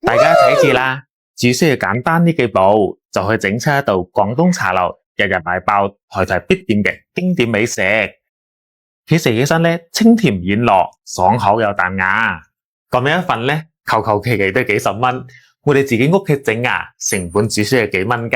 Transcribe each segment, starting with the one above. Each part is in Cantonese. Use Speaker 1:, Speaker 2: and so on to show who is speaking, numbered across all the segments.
Speaker 1: 大家睇住啦，只需要簡單呢幾步就可以整出一道廣東茶樓日日賣爆、台台必點嘅經典美食。佢食起身咧清甜軟糯、爽口又彈牙，咁樣一份咧求其都幾十蚊。我哋自己屋企整啊，成本只需要幾蚊雞。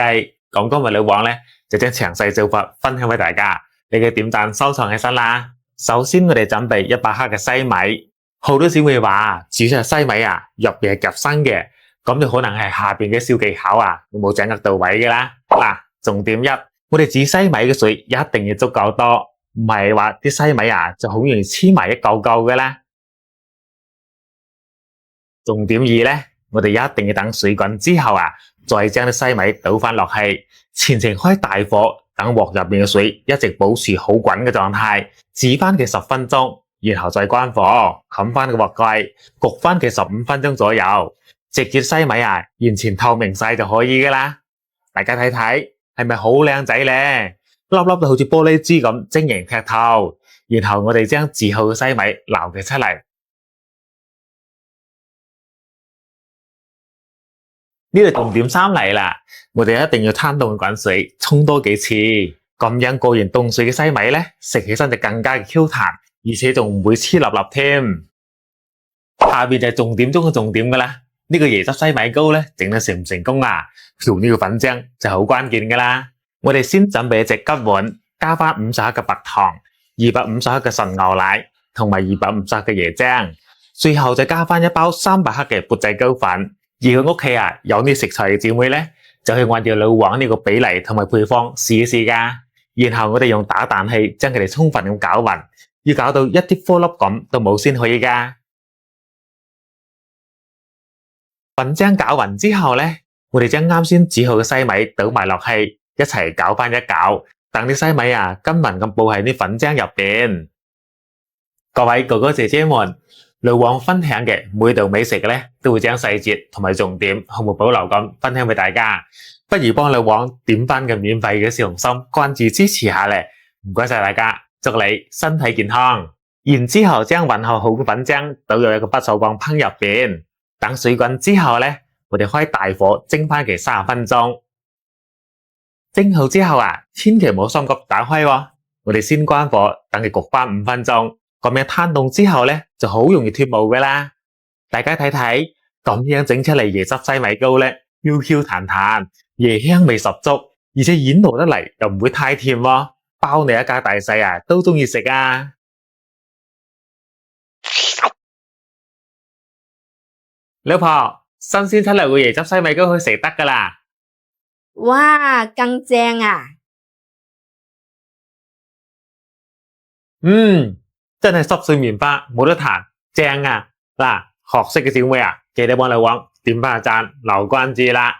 Speaker 1: 咁今日老王咧就將詳細做法分享俾大家，你嘅點讚收藏起身啦。首先我哋準備100克嘅西米。好多小妹話煮出西米啊，入邊係夾生嘅，咁就可能係下邊嘅小技巧啊，冇掌握到位嘅啦。嗱，重點一，我哋煮西米嘅水一定要足夠多，唔係話啲西米啊就好容易黐埋一嚿嚿嘅啦。重點二咧，我哋一定要等水滾之後啊，再將啲西米倒翻落去，全程開大火，等鑊入邊嘅水一直保持好滾嘅狀態，煮翻佢10分鐘。然後再關火，冚翻個鑊蓋，焗翻佢15分鐘左右，直至西米啊完全透明晒就可以噶啦。大家睇睇係咪好靚仔咧？粒粒都好似玻璃珠咁晶瑩剔透。然後我哋將煮好嘅西米撈佢出嚟。呢度重點3嚟啦，我哋一定要攤凍滾水，沖多幾次，咁樣過完凍水嘅西米咧，食起身就更加嘅 Q 彈。而且仲唔會黐立立添。下邊就係重點中嘅重點噶啦，呢個椰汁西米糕咧整得成唔成功啊？調呢個粉漿就好關鍵噶啦。我哋先準備一隻吉碗，加翻50克嘅白糖，250克嘅純牛奶，同埋250克嘅椰漿，最後再加翻一包300克嘅缽仔糕粉。如果屋企啊有呢食材嘅姊妹咧，就去按照老王呢個比例同埋配方試一試噶。然後我哋用打蛋器將佢哋充分咁攪勻。要搞到一啲顆粒咁都冇先可以噶。粉漿攪勻之後咧，我哋將啱先煮好嘅西米倒埋落去，一齊攪翻一攪，等啲西米啊均勻咁佈喺啲粉漿入邊。各位哥哥姐姐們，老王分享嘅每道美食咧，都會將細節同埋重點毫無保留咁分享俾大家。不如幫老王點翻個免費嘅小紅心，關注支持下咧，唔該晒大家。祝你身體健康。然之後將混合好嘅粉漿倒入一個不鏽鋼盆入邊，等水滾之後咧，我哋開大火蒸翻佢30分鐘。蒸好之後啊，千祈唔好心急打開喎，我哋先關火，等佢焗翻5分鐘。咁樣攤凍之後咧，就好容易脫模噶啦。大家睇睇，咁樣整出嚟椰汁西米糕咧，Q Q 彈彈，椰香味十足，而且軟糯得嚟又唔會太甜喎。包你一家大細啊，都中意食啊！老婆，新鮮出嚟嘅椰汁西米糕可以食得噶啦！
Speaker 2: 哇，更正啊！
Speaker 1: 真係濕碎棉花，冇得彈，正啊！嗱，學識嘅小妹啊，記得幫老王點翻個讚，留關注啦！